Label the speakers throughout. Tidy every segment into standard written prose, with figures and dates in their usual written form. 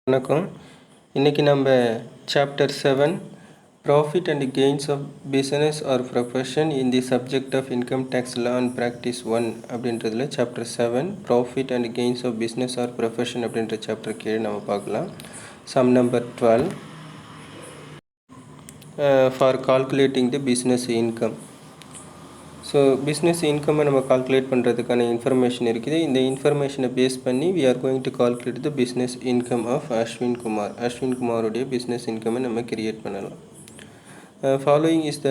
Speaker 1: வணக்கம். இன்றைக்கி நம்ம chapter 7 profit and gains of business or profession in the subject of income tax law and practice 1 அப்படின்றதுல chapter 7 profit and gains of business or profession அப்படின்ற chapter கீழே நம்ம பார்க்கலாம். Sum number 12 for calculating the business income. So business இன்கம்மை நம்ம calculate பண்ணுறதுக்கான information இருக்குது. இந்த இன்ஃபர்மேஷனை பேஸ் பண்ணி we are going to calculate the business income of Ashwin குமாருடைய பிஸ்னஸ் இன்கம்மை நம்ம கிரியேட் பண்ணலாம். Following is the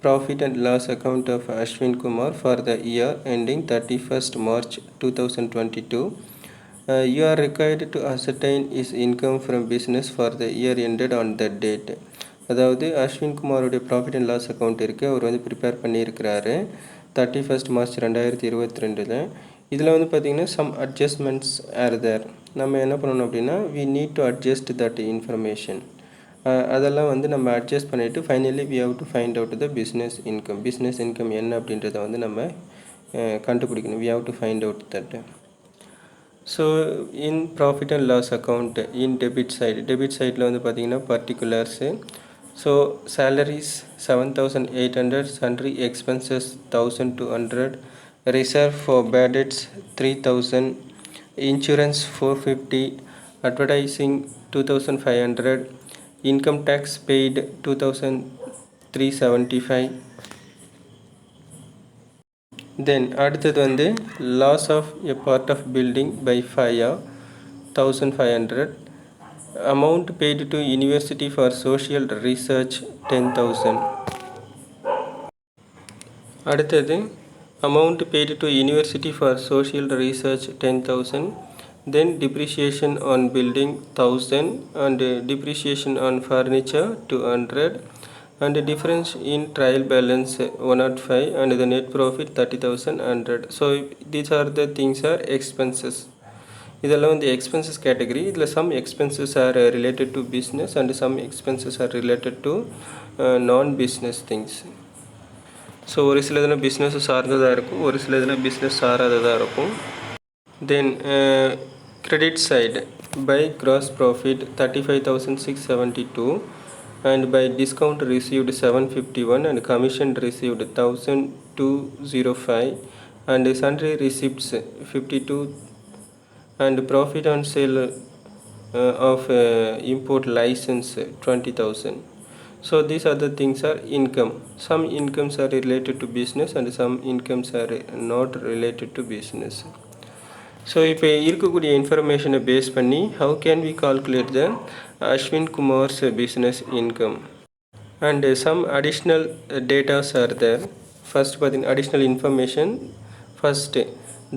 Speaker 1: profit and loss account of Ashwin Kumar for the year ending 31st March 2022. You are required to ascertain his income from business for the year ended on that date. அதாவது அஸ்வின் குமாரோடைய profit and loss account இருக்குது. அவர் வந்து prepare பண்ணியிருக்கிறாரு 31st March 2022. இதில் வந்து பார்த்திங்கன்னா some adjustments R தேர். நம்ம என்ன பண்ணணும் அப்படின்னா we need to adjust that information. அதெல்லாம் வந்து நம்ம அட்ஜஸ்ட் பண்ணிவிட்டு finally we have to find out the business income என்ன அப்படின்றத வந்து நம்ம கண்டுபிடிக்கணும். We have to find out that. So in profit and loss account in debit சைடில் வந்து பார்த்திங்கன்னா particulars. So salaries 7,800, sundry expenses 1,200, reserve for bad debts 3,000, insurance 450, advertising 2,500, income tax paid 2,375. Then அடுத்தது வந்து loss of a part of building by fire 1,500. Amount paid to University for Social Research 10,000. அடுத்தது amount paid to University for Social Research 10,000. Then depreciation on building 1,000 and depreciation on furniture 200 and difference in trial balance 105 and the net profit 30,100. So these are the things are expenses. இதெல்லாம் வந்து expenses category. இதில் some expenses are related to business and some expenses are related to non business things. So ஒரு சில இதில் business சார்ந்ததாக இருக்கும், ஒரு சில இதில் பிஸ்னஸ் சாராததாக இருக்கும். Then credit side by gross profit 35,672 and by discount received 751 and commission received 1,205 and sundry receipts 52 and profit on sale of import license 20,000. So these are the things are income. Some incomes are related to business and some incomes are not related to business. So இப்போ இருக்கக்கூடிய இன்ஃபர்மேஷனை base பண்ணி how can we calculate the Ashwin Kumar's business income and some additional data are there. First பார்த்தீங்கன்னா additional information. First,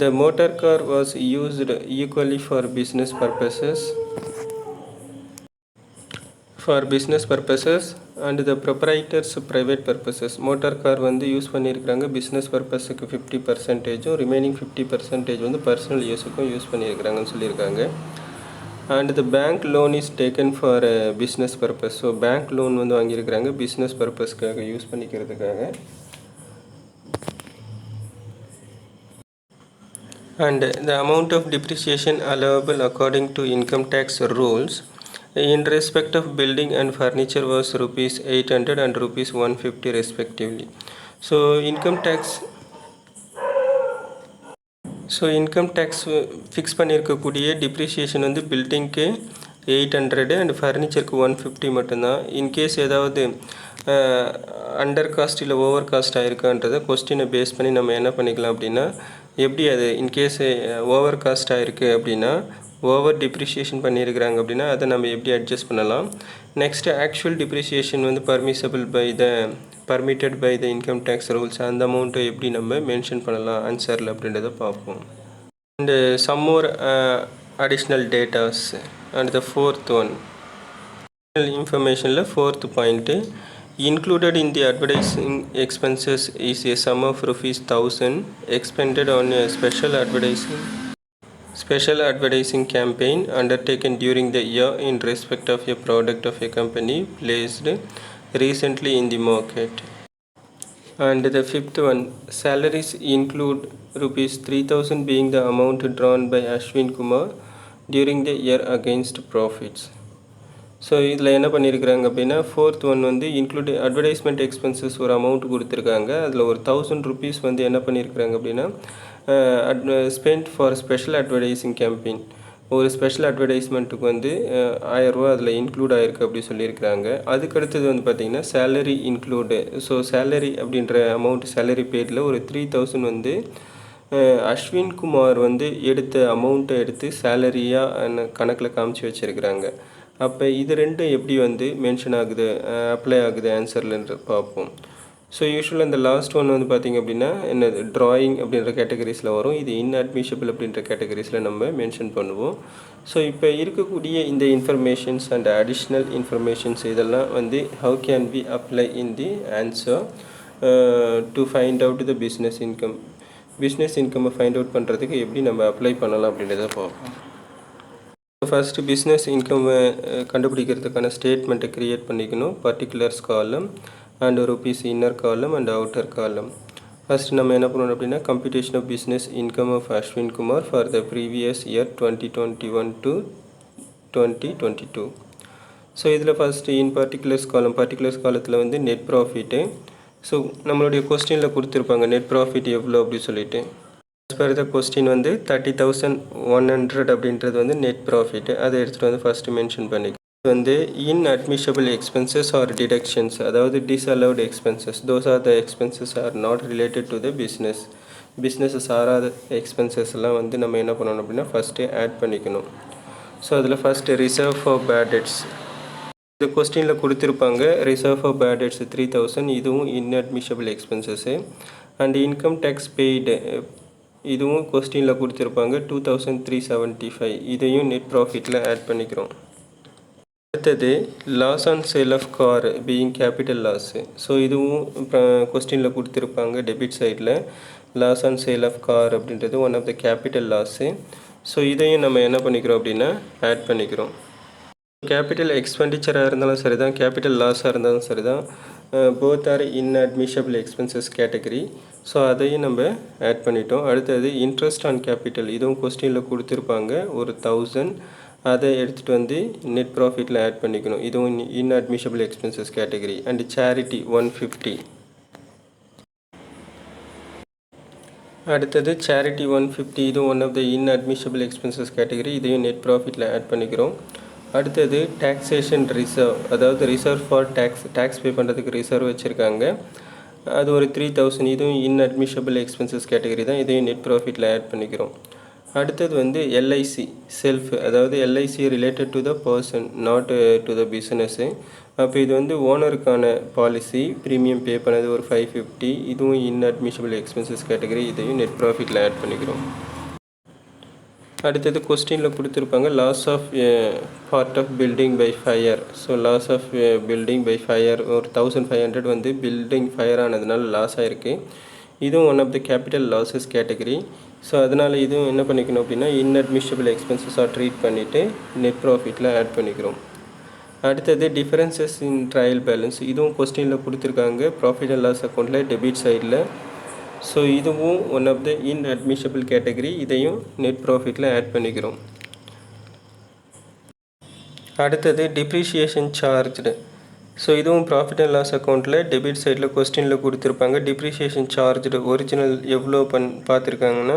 Speaker 1: the motor car was used equally for business purposes and the proprietor's private purposes. Motor car வந்து use பண்ணியிருக்கிறாங்க business பர்பஸுக்கு 50%, remaining 50% வந்து personal யூஸுக்கும் use பண்ணியிருக்கிறாங்கன்னு சொல்லியிருக்காங்க. And the bank loan is taken for business purpose. So bank loan வந்து வாங்கியிருக்கிறாங்க business பர்பஸ்க்காக use பண்ணிக்கிறதுக்காக. And the amount of depreciation allowable according to income tax rules in respect of building and furniture was rupees 800 and rupees 150 respectively. So income tax fix பண்ணியிருக்கக்கூடிய depreciation வந்து பில்டிங்க்கு 800 and ஃபர்னிச்சருக்கு 150 மட்டும்தான். In case ஏதாவது under cost இல்லை over cost ஆகிருக்கான்றதை கொஸ்டினை base பண்ணி நம்ம என்ன பண்ணிக்கலாம் அப்படின்னா எப்படி அது இன்கேஸ் ஓவர் காஸ்ட் ஆகிருக்கு அப்படின்னா ஓவர் டிப்ரிஷியேஷன் பண்ணியிருக்கிறாங்க அப்படின்னா அதை நம்ம எப்படி அட்ஜஸ்ட் பண்ணலாம். நெக்ஸ்ட்டு ஆக்சுவல் டிப்ரிஷியேஷன் வந்து permitted by the income tax rules அந்த அமௌண்ட்டை எப்படி நம்ம மென்ஷன் பண்ணலாம் ஆன்சரில் அப்படின்றத பார்ப்போம். And some more additional datas and the fourth one informationல fourth point, included in the advertising expenses is a sum of rupees 1,000 expended on a special advertising campaign undertaken during the year in respect of a product of a company placed recently in the market. And the fifth one, salaries include rupees 3,000 being the amount drawn by Ashwin Kumar during the year against profits. So இதில் என்ன பண்ணியிருக்கிறாங்க அப்படின்னா fourth one வந்து include advertisement expenses ஒரு amount கொடுத்துருக்காங்க. அதில் ஒரு 1000 rupees வந்து என்ன பண்ணியிருக்கிறாங்க அப்படின்னா spend for special advertising campaign, ஒரு ஸ்பெஷல் அட்வர்டைஸ்மெண்ட்டுக்கு வந்து 1000 ரூபா அதில் இன்க்ளூட் ஆகிருக்கு அப்படி சொல்லியிருக்கிறாங்க. அதுக்கடுத்தது வந்து பார்த்திங்கன்னா சேலரி இன்க்ளூடு. ஸோ சேலரி அப்படின்ற அமௌண்ட் சேலரி பேடில் ஒரு 3000 வந்து அஸ்வின் குமார் வந்து எடுத்த அமௌண்ட்டை எடுத்து சேலரியாக கணக்கில் காமிச்சு வச்சுருக்கிறாங்க. அப்போ இது ரெண்டும் எப்படி வந்து மென்ஷன் ஆகுது, அப்ளை ஆகுது ஆன்சர்லன்ற பார்ப்போம். ஸோ யூஸ்வலாக இந்த லாஸ்ட் ஒன் வந்து பார்த்திங்க அப்படின்னா என்னது ட்ராயிங் அப்படின்ற கேட்டகரிஸில் வரும். இது இன்அட்மிஷபிள் அப்படின்ற கேட்டகரிஸில் நம்ம மென்ஷன் பண்ணுவோம். ஸோ இப்போ இருக்கக்கூடிய இந்த இன்ஃபர்மேஷன்ஸ் அண்ட் அடிஷ்னல் இன்ஃபர்மேஷன்ஸ் இதெல்லாம் வந்து how can we apply in the answer to find out the business income. Business இன்கம்மை ஃபைண்ட் அவுட் பண்ணுறதுக்கு எப்படி நம்ம அப்ளை பண்ணலாம் அப்படின்றத பார்ப்போம். ஃபஸ்ட்டு பிஸ்னஸ் இன்கம்மை கண்டுபிடிக்கிறதுக்கான ஸ்டேட்மெண்ட்டை க்ரியேட் பண்ணிக்கணும். Particulars column and rupees inner column and outer column. First நம்ம என்ன பண்ணணும் அப்படின்னா computation of business income of Ashwin Kumar for the previous year 2021 to 2022. So இதில் ஃபஸ்ட்டு இன் பர்டிகுலர்ஸ் காலத்தில் வந்து நெட் ப்ராஃபிட்டு. ஸோ நம்மளுடைய கொஸ்டினில் கொடுத்துருப்பாங்க நெட் ப்ராஃபிட் எவ்வளோ அப்படி சொல்லிட்டு. as per the question வந்து 30,100 அப்படின்றது வந்து நெட் ப்ராஃபிட். அதை எடுத்துகிட்டு வந்து ஃபஸ்ட்டு மென்ஷன் பண்ணிக்கலாம். வந்து inadmissible expenses or deductions, அதாவது disallowed expenses, those are the expenses are not related to the business சாராத எக்ஸ்பென்சஸ் எல்லாம் வந்து நம்ம என்ன பண்ணணும் அப்படின்னா ஃபஸ்ட்டு ஆட் பண்ணிக்கணும். ஸோ அதில் first reserve for bad debts இந்த கொஸ்டினில் கொடுத்துருப்பாங்க. ரிசர்வ் ஃபார் பேட் டெட்ஸ் 3000, இதுவும் inadmissible expenses. And income tax paid இதுவும் கொஸ்டினில் கொடுத்துருப்பாங்க 2375, இதையும் நெட் ப்ராஃபிட்டில் ஆட் பண்ணிக்கிறோம். அடுத்தது loss on sale of car being capital loss. So இதுவும் இப்போ கொஸ்டினில் கொடுத்துருப்பாங்க டெபிட் சைடில் loss on sale of car அப்படின்றது one of the capital loss. So இதையும் நம்ம என்ன பண்ணிக்கிறோம் அப்படின்னா ஆட் பண்ணிக்கிறோம். கேபிட்டல் எக்ஸ்பெண்டிச்சராக இருந்தாலும் சரி தான், கேபிட்டல் லாஸாக இருந்தாலும் சரி தான், both are inadmissible expenses category. So அதையும் நம்ம ஆட் பண்ணிட்டோம். அடுத்தது இன்ட்ரெஸ்ட் ஆன் கேபிட்டல், இதுவும் கொஸ்டினில் கொடுத்துருப்பாங்க ஒரு 1000, அதை எடுத்துகிட்டு வந்து நெட் ப்ராஃபிட்டில் ஆட் பண்ணிக்கணும். இதுவும் inadmissible expenses category. And charity 150. அடுத்தது சேரிட்டி 150, இதுவும் one of the inadmissible expenses category. இதையும் நெட் ப்ராஃபிட்டில் ஆட் பண்ணிக்கிறோம். அடுத்தது டாக்ஸேஷன் ரிசர்வ், அதாவது ரிசர்வ் ஃபார் டேக்ஸ் பே பண்ணுறதுக்கு ரிசர்வ் வச்சுருக்காங்க. அது ஒரு 3000, இதுவும் inadmissible expenses கேட்டகரி தான். இதையும் நெட் ப்ராஃபிட்டில் ஆட் பண்ணிக்கிறோம். அடுத்தது வந்து எல்ஐசி செல்ஃப், அதாவது LIC related to the person not to the business. அப்போ இது வந்து ஓனருக்கான பாலிசி, ப்ரீமியம் பே பண்ணது ஒரு 550, இதுவும் inadmissible expenses கேட்டகரி. இதையும் நெட் ப்ராஃபிட்டில் ஆட் பண்ணிக்கிறோம். அடுத்தது கொஸ்டினில் கொடுத்துருப்பாங்க loss of part of building by fire. So loss of building by fire ஒரு 1500 வந்து பில்டிங் ஃபயர் ஆனதுனால லாஸ் ஆகிருக்கு. இதுவும் one of the capital losses category. So அதனால் இதுவும் என்ன பண்ணிக்கணும் அப்படின்னா inadmissible expenses ட்ரீட் பண்ணிவிட்டு நெட் ப்ராஃபிட்டில் ஆட் பண்ணிக்கிறோம். அடுத்தது டிஃபரன்சஸ் இன் ட்ரையல் பேலன்ஸ், இதுவும் கொஸ்டினில் கொடுத்துருக்காங்க ப்ராஃபிட் அண்ட் லாஸ் அக்கௌண்ட்டில் டெபிட் சைடில். ஸோ இதுவும் one of the inadmissible category. இதையும் நெட் ப்ராஃபிட்டில் ஆட் பண்ணிக்கிறோம். அடுத்தது டிப்ரிஷியேஷன் சார்ஜ்டு. ஸோ இதுவும் ப்ராஃபிட் அண்ட் லாஸ் அக்கௌண்ட்டில் டெபிட் சைடில் கொஸ்டினில் கொடுத்துருப்பாங்க. டிப்ரிஷியேஷன் சார்ஜ்டு ஒரிஜினல் எவ்வளோ பார்த்துருக்காங்கன்னா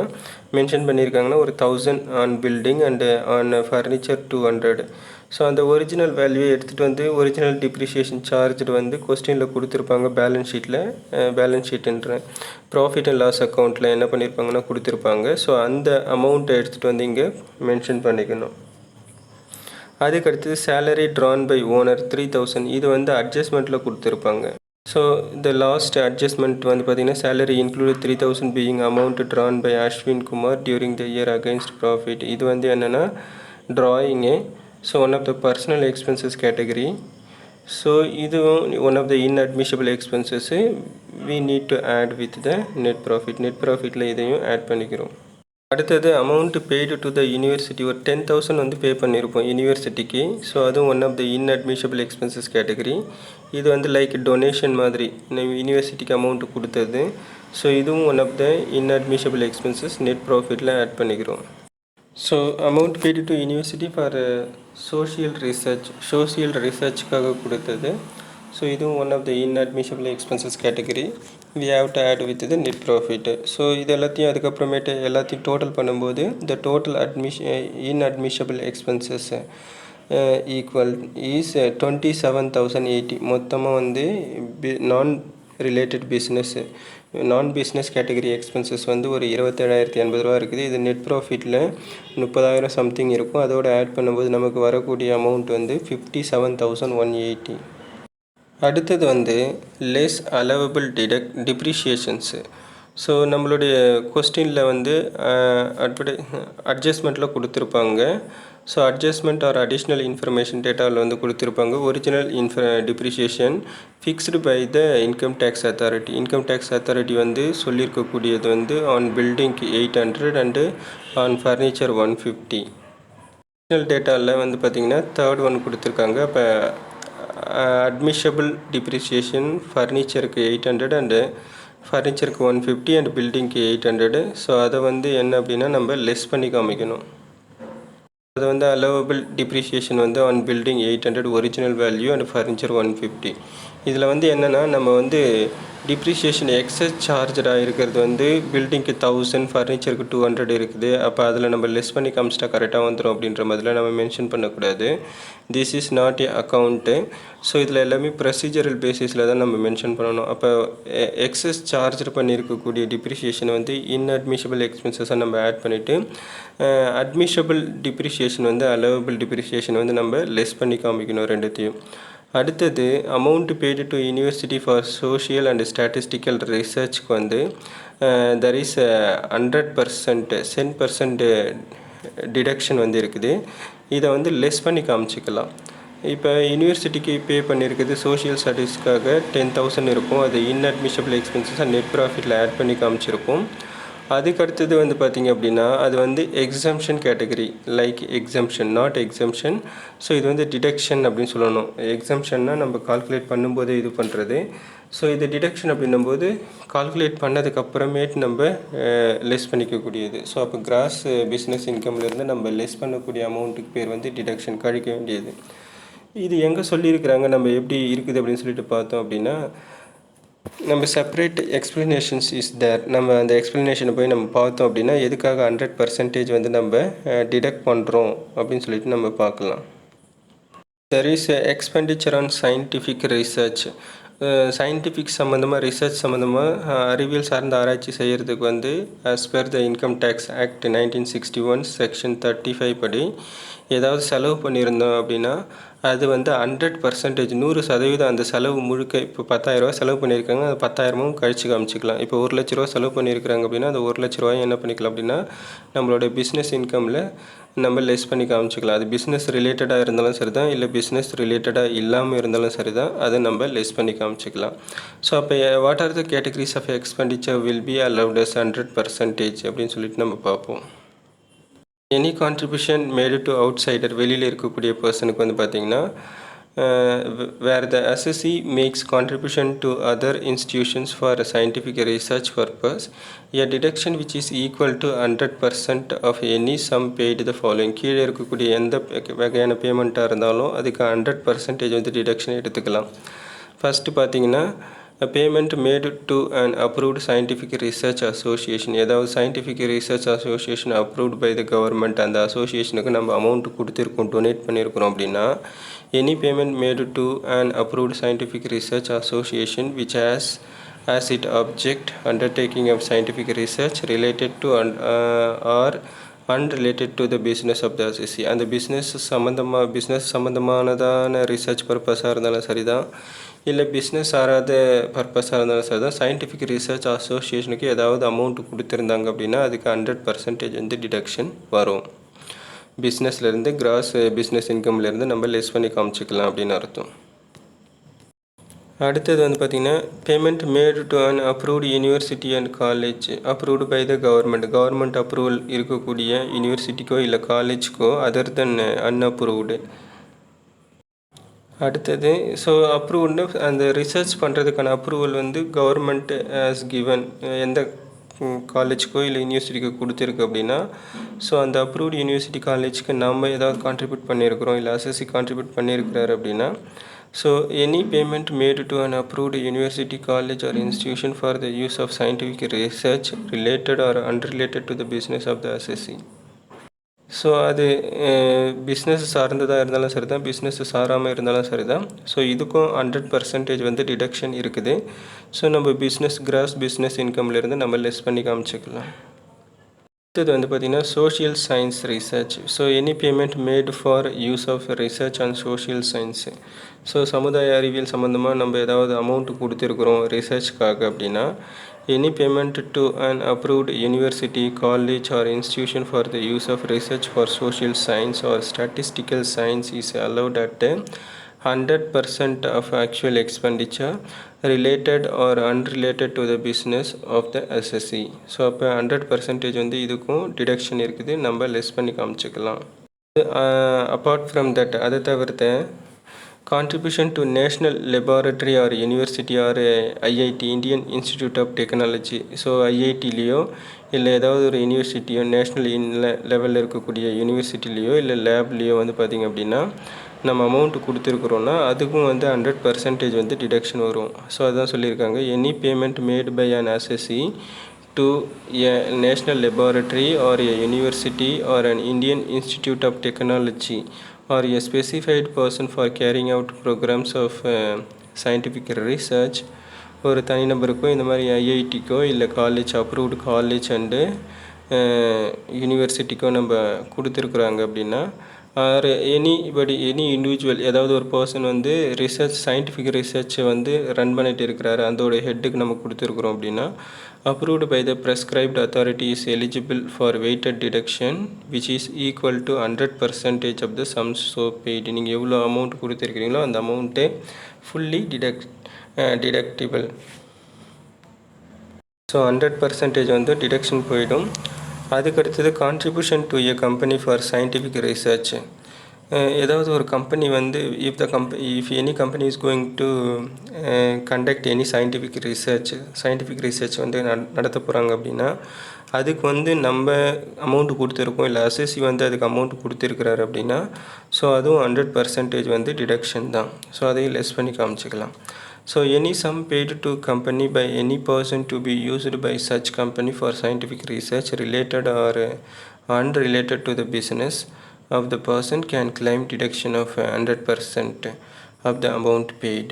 Speaker 1: மென்ஷன் பண்ணியிருக்காங்கன்னா ஒரு 1000 on building and on furniture 200. So அந்த ஒரிஜினல் வேல்யூவை எடுத்துகிட்டு வந்து ஒரிஜினல் டிப்ரிஷியேஷன் சார்ஜ்டு வந்து கொஸ்டினில் கொடுத்துருப்பாங்க பேலன்ஸ் ஷீட்டுன்ற ப்ராஃபிட் அண்ட் லாஸ் அக்கௌண்ட்டில் என்ன பண்ணியிருப்பாங்கன்னா கொடுத்துருப்பாங்க. ஸோ அந்த அமௌண்ட்டை எடுத்துகிட்டு வந்து இங்கே மென்ஷன் பண்ணிக்கணும். அதுக்கடுத்தது சேலரி ட்ரான் பை ஓனர் 3000, இது வந்து அட்ஜஸ்ட்மெண்ட்டில் கொடுத்துருப்பாங்க. ஸோ இந்த லாஸ்ட் அட்ஜஸ்ட்மெண்ட் வந்து பார்த்திங்கன்னா salary include 3000 being amount drawn by Ashwin Kumar during the year against profit. இது வந்து என்னென்னா drawing. So one of the personal expenses category. So இதுவும் one of the inadmissible expenses we need to add with the net profit. Net ப்ராஃபிட்டில் இதையும் add பண்ணிக்கிறோம். அடுத்தது amount paid to the university ஒரு 10,000 வந்து பே பண்ணியிருப்போம் யூனிவர்சிட்டிக்கு. ஸோ அதுவும் one of the inadmissible expenses category. இது வந்து லைக் டொனேஷன் மாதிரி யூனிவர்சிட்டிக்கு அமௌண்ட் கொடுத்தது. ஸோ இதுவும் one of the inadmissible expenses net ப்ராஃபிட்டில் ஆட் பண்ணிக்கிறோம். So amount paid to university for social ரிசர்ச்க்காக கொடுத்தது. ஸோ இதுவும் one of the inadmissible expenses category. We have to add with the net profit. So இது எல்லாத்தையும் அதுக்கப்புறமேட்டு எல்லாத்தையும் டோட்டல் பண்ணும்போது the total inadmissible expenses equal is 27,080. மொத்தமாக வந்து நான் ரிலேட்டட் பிஸ்னஸ் கேட்டகரி எக்ஸ்பென்சஸ் வந்து ஒரு 27,080 ரூபா இருக்குது. இது நெட் ப்ராஃபிட்டில் 30,000 சம்திங் இருக்கும். அதோடு ஆட் பண்ணும்போது நமக்கு வரக்கூடிய அமௌண்ட் வந்து 57,180. அடுத்தது வந்து லெஸ் அலவபிள் டிப்ரிஷியேஷன்ஸு. ஸோ நம்மளுடைய கொஸ்டினில் வந்து அட்ஜஸ்ட்மெண்ட்டில் கொடுத்துருப்பாங்க. So adjustment or additional information டேட்டாவில் வந்து கொடுத்துருப்பாங்க. Original depreciation fixed by the income tax authority வந்து சொல்லியிருக்கக்கூடியது வந்து ஆன் பில்டிங்க்கு 800 அண்டு ஆன் ஃபர்னிச்சர் 150. அடிஷ்னல் டேட்டாவில் வந்து பார்த்திங்கன்னா தேர்ட் ஒன் கொடுத்துருக்காங்க. அப்போ அட்மிஷபிள் டிப்ரிஷியேஷன் ஃபர்னிச்சருக்கு 800 அண்டு ஃபர்னிச்சருக்கு 150 அண்ட் பில்டிங்க்கு 800. ஸோ அதை வந்து என்ன அப்படின்னா நம்ம லெஸ் பண்ணி காமிக்கணும். அது வந்து அலோவபிள் டிப்ரிஷியேஷன் வந்து on building 800 original value and furniture 150. இதில் வந்து என்னென்னா நம்ம வந்து டிப்ரிஷியேஷன் எக்ஸஸ் சார்ஜாக இருக்கிறது வந்து பில்டிங்க்கு 1000, ஃபர்னிச்சருக்கு 200 இருக்குது. அப்போ அதில் நம்ம லெஸ் பண்ணி காமிச்சிட்டா கரெக்டாக வந்துடும் அப்படின்ற மாதிரிலாம் நம்ம மென்ஷன் பண்ணக்கூடாது. This is not a account. So இதில் எல்லாமே ப்ரொசீஜரல் பேசிஸில் தான் நம்ம மென்ஷன் பண்ணணும். அப்போ எக்ஸஸ் சார்ஜ் பண்ணியிருக்கக்கூடிய டிப்ரிஷியேஷன் வந்து இன்அட்மிஷபிள் எக்ஸ்பென்சஸாக நம்ம ஆட் பண்ணிவிட்டு அட்மிஷபிள் டிப்ரிஷியேஷன் வந்து அலோவபிள் டிப்ரிஷியேஷன் வந்து நம்ம லெஸ் பண்ணி காமிக்கணும் ரெண்டுத்தையும். அடுத்தது amount paid to university for social and statistical ரிசர்ச்க்கு வந்து தர் இஸ் 100% 10% டிடக்ஷன் வந்து இருக்குது. இதை வந்து லெஸ் பண்ணி காமிச்சிக்கலாம். இப்போ யூனிவர்சிட்டிக்கு பே பண்ணியிருக்குது சோஷியல் ஸ்டடீஸ்க்காக 10,000 இருக்கும். அது இன்அட்மிஷபிள் எக்ஸ்பென்சஸ் நெட் ப்ராஃபிட்டில் ஆட் பண்ணி காமிச்சிருக்கும். அதுக்கடுத்தது வந்து பார்த்திங்க அப்படின்னா அது வந்து exemption category, like exemption not exemption. So இது வந்து டிடக்ஷன் அப்படின்னு சொல்லணும். எக்ஸம்ஷன்னா நம்ம கால்குலேட் பண்ணும்போது இது பண்ணுறது. ஸோ இது டிடக்ஷன் அப்படின்னும்போது கால்குலேட் பண்ணதுக்கப்புறமேட்டு நம்ம லெஸ் பண்ணிக்கக்கூடியது. ஸோ அப்போ கிராஸ் பிஸ்னஸ் இன்கம்லேருந்து நம்ம லெஸ் பண்ணக்கூடிய அமௌண்ட்டுக்கு பேர் வந்து டிடக்ஷன், கழிக்க வேண்டியது. இது எங்கே சொல்லியிருக்கிறாங்க, நம்ம எப்படி இருக்குது அப்படின்னு சொல்லிட்டு பார்த்தோம் அப்படின்னா நம்ம செப்பரேட் எக்ஸ்ப்ளனேஷன்ஸ் இஸ் தேர். நம்ம அந்த எக்ஸ்ப்ளனேஷனை போய் நம்ம பார்த்தோம் அப்படின்னா எதுக்காக 100% வந்து நம்ம டிடக்ட் பண்ணுறோம் அப்படின்னு சொல்லிட்டு நம்ம பார்க்கலாம். There is expenditure on scientific research. Scientific சம்மந்தமாக ரிசர்ச் சம்மந்தமாக அறிவியல் சார்ந்த ஆராய்ச்சி செய்கிறதுக்கு வந்து as per the income tax act 1961 section 35 படி ஏதாவது செலவு பண்ணியிருந்தோம் அப்படின்னா அது வந்து 100% 100% அந்த செலவு முழுக்க இப்போ 10,000 ரூபா செலவு பண்ணியிருக்காங்க, அது 10,000 கழிச்சு காமிச்சிக்கலாம். இப்போ 1,00,000 ரூபா செலவு பண்ணியிருக்கிறாங்க அப்படின்னா அந்த 1,00,000 ரூபாயும் என்ன பண்ணிக்கலாம் அப்படின்னா நம்மளோட பிஸ்னஸ் இன்கமில் நம்ம லெஸ் பண்ணி காமிச்சிக்கலாம். அது பிஸ்னஸ் ரிலேட்டடாக இருந்தாலும் சரி தான், இல்லை பிஸ்னஸ் ரிலேட்டடாக இல்லாமல் இருந்தாலும் சரி தான், அதை நம்ம லெஸ் பண்ணி காமிச்சிக்கலாம். ஸோ அப்போ what are the categories of expenditure will be allowed as 100% அப்படின்னு சொல்லிட்டு நம்ம பார்ப்போம். Any contribution made to outsider, வெளியில் இருக்கக்கூடிய பர்சனுக்கு வந்து பார்த்திங்கன்னா where the assessee makes contribution to other institutions for scientific research purpose a deduction which is equal to 100% of any sum paid the following. கீழே இருக்கக்கூடிய எந்த வகையான பேமெண்ட்டாக இருந்தாலும் அதுக்கு 100% வந்து டிடக்ஷன் எடுத்துக்கலாம். ஃபஸ்ட்டு பார்த்திங்கன்னா payment made to and approved scientific research association. ஏதாவது scientific research association approved by the government, அந்த அசோசியேஷனுக்கு நம்ம அமௌண்ட் கொடுத்துருக்கோம், டொனேட் பண்ணியிருக்கிறோம் அப்படின்னா any payment made to and approved scientific research association which as it object undertaking of scientific research related to or unrelated to the business of the association. அந்த business சம்மந்தமானதான research பர்பஸாக இருந்தாலும் சரி தான், இல்லை business ஆராத பர்பஸாக இருந்தாலும் சரி தான், சயின்டிஃபிக் ரிசர்ச் அசோசியேஷனுக்கு ஏதாவது அமௌண்ட் கொடுத்துருந்தாங்க அப்படின்னா அதுக்கு 100% வந்து டிடக்ஷன் வரும். பிஸ்னஸ்லேருந்து கிராஸ் பிஸ்னஸ் இன்கம்லேருந்து நம்ம லெஸ் பண்ணி காமிச்சிக்கலாம் அப்படின்னு அர்த்தம். அடுத்தது வந்து பார்த்திங்கன்னா payment made to an approved university and college approved by the government approval இருக்கக்கூடிய யூனிவர்சிட்டிக்கோ இல்லை காலேஜ்க்கோ அதர் தென் அன்அப்ரூவ்டு. அடுத்தது ஸோ அப்ரூவ்டு அந்த ரிசர்ச் பண்ணுறதுக்கான அப்ரூவல் வந்து கவர்மெண்ட் ஹாஸ் கிவன். எந்த காலேஜுக்கோ இல்லை யூனிவர்சிட்டிக்கோ கொடுத்துருக்கு அப்படின்னா, ஸோ அந்த அப்ரூவ்டு யூனிவர்சிட்டி காலேஜுக்கு நம்ம ஏதாவது கான்ட்ரிபியூட் பண்ணியிருக்கிறோம், இல்லை அசஸ்ஸி கான்ட்ரிபியூட் பண்ணியிருக்கிறாரு அப்படின்னா, so any payment made to an approved university college or institution for the use of scientific research related or unrelated to the business of the assessee. So அது business சார்ந்ததாக இருந்தாலும் சரி தான், பிஸ்னஸ் சாராமல் இருந்தாலும் சரி தான். ஸோ இதுக்கும் 100% வந்து டிடக்ஷன் இருக்குது. ஸோ நம்ம கிராஸ் பிஸ்னஸ் இன்கம்லேருந்து நம்ம லெஸ் பண்ணி காமிச்சிக்கலாம். அடுத்தது வந்து பார்த்திங்கன்னா social science research. So any payment made for use of research on social science. So சமுதாய அறிவியல் சம்மந்தமாக நம்ம ஏதாவது அமௌண்ட்டு கொடுத்துருக்குறோம் ரிசர்ச்காக அப்படின்னா, any payment to an approved university college or institution for the use of research for social science or statistical science is allowed at 100% of actual expenditure related or unrelated to the business of the assessee. So அப்போ 100% வந்து இதுக்கும் deduction இருக்குது, நம்ம less பண்ணி காமிச்சிக்கலாம். Apart from that, அதை தவிர்த்த contribution to national laboratory or university or IIT Indian Institute of Technology. So ஐஐடிலேயோ இல்லை ஏதாவது ஒரு யூனிவர்சிட்டியோ நேஷ்னல் லெவலில் இருக்கக்கூடிய யூனிவர்சிட்டிலேயோ இல்லை லேப்லேயோ வந்து பார்த்திங்க அப்படின்னா நம்ம அமௌண்ட்டு கொடுத்துருக்குறோன்னா அதுக்கும் வந்து 100% வந்து டிடக்ஷன் வரும். ஸோ அதுதான் சொல்லியிருக்காங்க, any payment made by an assessee to a national laboratory or a university or an Indian Institute of Technology or a specified person for carrying out programs of scientific research. ஒரு தனிநபருக்கோ இந்த மாதிரி ஐஐடிக்கோ இல்லை college approved college and யூனிவர்சிட்டிக்கோ நம்ம கொடுத்துருக்குறாங்க அப்படின்னா, or any individual ஏதாவது ஒரு person வந்து சயின்டிஃபிக் ரிசர்ச்சை வந்து ரன் பண்ணிட்டு இருக்கிறாரு, அதோட ஹெட்டுக்கு நம்ம கொடுத்துருக்குறோம் அப்படின்னா, approved by the prescribed authority is eligible for weighted deduction which is equal to 100% of the sums so paid. நீங்கள் எவ்வளோ அமௌண்ட் கொடுத்துருக்கிறீங்களோ அந்த அமௌண்ட்டே ஃபுல்லி டிடக்டிபிள். ஸோ 100% வந்து டிடக்ஷன் போயிடும். அதுக்கடுத்தது contribution to a company for scientific research. ஏதாவது ஒரு கம்பெனி வந்து if any company is going to conduct any scientific research வந்து நடத்த போகிறாங்க அப்படின்னா, அதுக்கு வந்து நம்ம அமௌண்ட்டு கொடுத்துருக்கோம், இல்லை அசஸ்ஸி வந்து அதுக்கு அமௌண்ட் கொடுத்துருக்கிறாரு அப்படின்னா, ஸோ அதுவும் 100% வந்து டிடக்ஷன் தான். ஸோ அதையும் லெஸ் பண்ணி காமிச்சிக்கலாம். So any sum paid to company by any person to be used by such company for scientific research related or unrelated to the business of the person can claim deduction of 100% of the amount paid.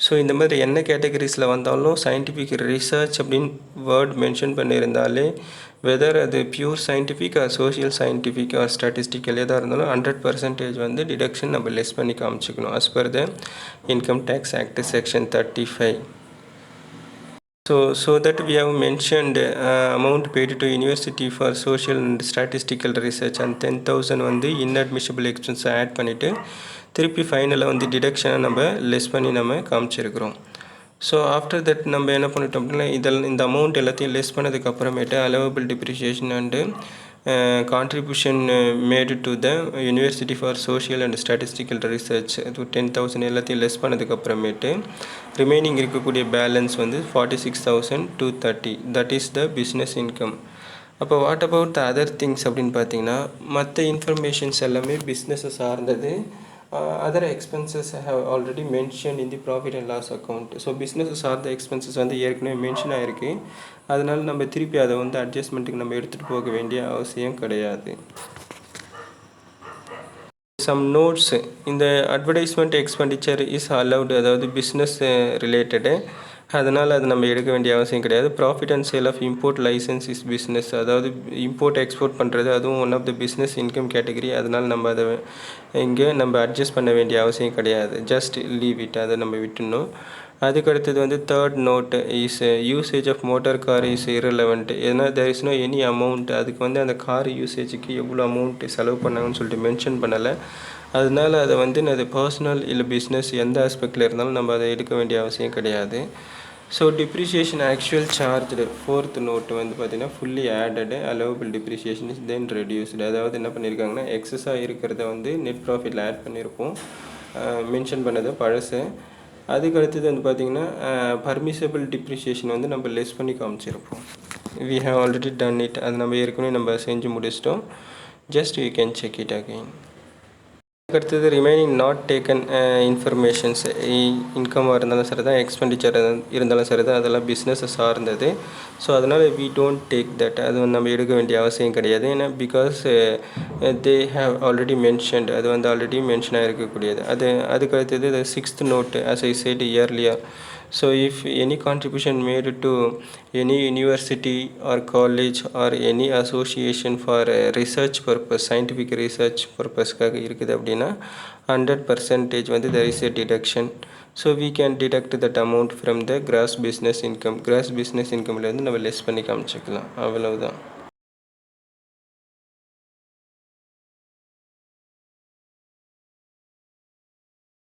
Speaker 1: So இந்த மாதிரி என்ன கேட்டகரிஸில் வந்தாலும் scientific research அப்படின்னு word mention பண்ணியிருந்தாலே, whether அது pure scientific or social scientific or statistical எதாக இருந்தாலும் 100% வந்து டிடக்ஷன் நம்ம லெஸ் பண்ணி காமிச்சிக்கணும் as per the Income Tax Act section 35. So that we have mentioned amount paid to university for social and statistical research and 10,000 வந்து inadmissible expense add பண்ணிவிட்டு திருப்பி ஃபைனலாக வந்து டிடக்ஷனை நம்ம லெஸ் பண்ணி நம்ம காமிச்சிருக்கிறோம். ஸோ ஆஃப்டர் தட் நம்ம என்ன பண்ணிட்டோம் அப்படின்னா, இந்த அமௌண்ட் எல்லாத்தையும் லெஸ் பண்ணதுக்கு அப்புறமேட்டு allowable depreciation and contribution made to the university for social and statistical research அது 10,000 எல்லாத்தையும் லெஸ் பண்ணதுக்கு அப்புறமேட்டு ரிமைனிங் இருக்கக்கூடிய பேலன்ஸ் வந்து 46,230. That is the business income. அப்போ what about the other things அப்படின்னு பார்த்தீங்கன்னா, மற்ற இன்ஃபர்மேஷன்ஸ் எல்லாமே பிஸ்னஸை சார்ந்தது. Other expenses have already mention in the profit and loss account. So business சார்ந்த எக்ஸ்பென்சஸ் வந்து ஏற்கனவே மென்ஷன் ஆகிருக்கு. அதனால் நம்ம திருப்பி அதை வந்து அட்ஜஸ்ட்மெண்ட்டுக்கு நம்ம எடுத்துகிட்டு போக வேண்டிய அவசியம் கிடையாது. Some notes. இந்த அட்வர்டைஸ்மெண்ட் எக்ஸ்பெண்டிச்சர் இஸ் அலவுடு, அதாவது பிஸ்னஸ் ரிலேட்டடு, அதனால் அது நம்ம எடுக்க வேண்டிய அவசியம் கிடையாது. Profit and sale of import licence is business, அதாவது இம்போர்ட் எக்ஸ்போர்ட் பண்ணுறது அதுவும் one of the business income category. அதனால் நம்ம அதை இங்கே நம்ம அட்ஜஸ்ட் பண்ண வேண்டிய அவசியம் கிடையாது. ஜஸ்ட் லீவ் இட், அதை நம்ம விட்டுணும். அதுக்கடுத்தது வந்து third note is usage of motor car is irrelevant. ஏன்னா there is no any amount, அதுக்கு வந்து அந்த கார் யூசேஜுக்கு எவ்வளோ அமௌண்ட் செலவு பண்ணாங்கன்னு சொல்லிட்டு மென்ஷன் பண்ணலை. அதனால் அதை வந்து அது பர்சனல் இல்லை பிஸ்னஸ் எந்த ஆஸ்பெக்டில் இருந்தாலும் நம்ம அதை எடுக்க வேண்டிய அவசியம் கிடையாது. So depreciation actual charged fourth note வந்து பார்த்திங்கன்னா fully added allowable depreciation is then reduced. அதாவது என்ன பண்ணியிருக்காங்கன்னா, எக்ஸஸாக இருக்கிறத வந்து நெட் ப்ராஃபிட்டில் ஆட் பண்ணியிருப்போம், மென்ஷன் பண்ணது பழசு. அதுக்கு அடுத்தது வந்து பார்த்திங்கன்னா பர்மிசபிள் டிப்ரிஷியேஷன் வந்து நம்ம லெஸ் பண்ணி காமிச்சிருப்போம். We have already done it. அது நம்ம ஏற்கனவே நம்ம செஞ்சு முடிச்சிட்டோம். Just you can check it again. அடுத்தது ரிமைனிங் நாட் டேக்கன் இன்ஃபர்மேஷன்ஸ், இன்கமாக இருந்தாலும் சரி தான், எக்ஸ்பெண்டிச்சர் இருந்தாலும் சரி தான், அதெல்லாம் பிஸ்னஸை சார்ந்தது. ஸோ அதனால் வி டோன்ட் டேக் தட். அது வந்து நம்ம எடுக்க வேண்டிய அவசியம் கிடையாது. ஏன்னா because they have already mentioned, அது வந்து ஆல்ரெடி மென்ஷன் ஆகிருக்கக்கூடியது. அதுக்கு அடுத்தது sixth note, as I said earlier. So if any contribution made to any university or college or any association for research purpose, scientific research purpose-க்காக இருக்குது அப்படின்னா 100% வந்து there is a deduction. So we can deduct that amount from the gross business income. gross business incomeலேருந்து நம்ம less பண்ணி காமிச்சிக்கலாம். அவ்வளவுதான்.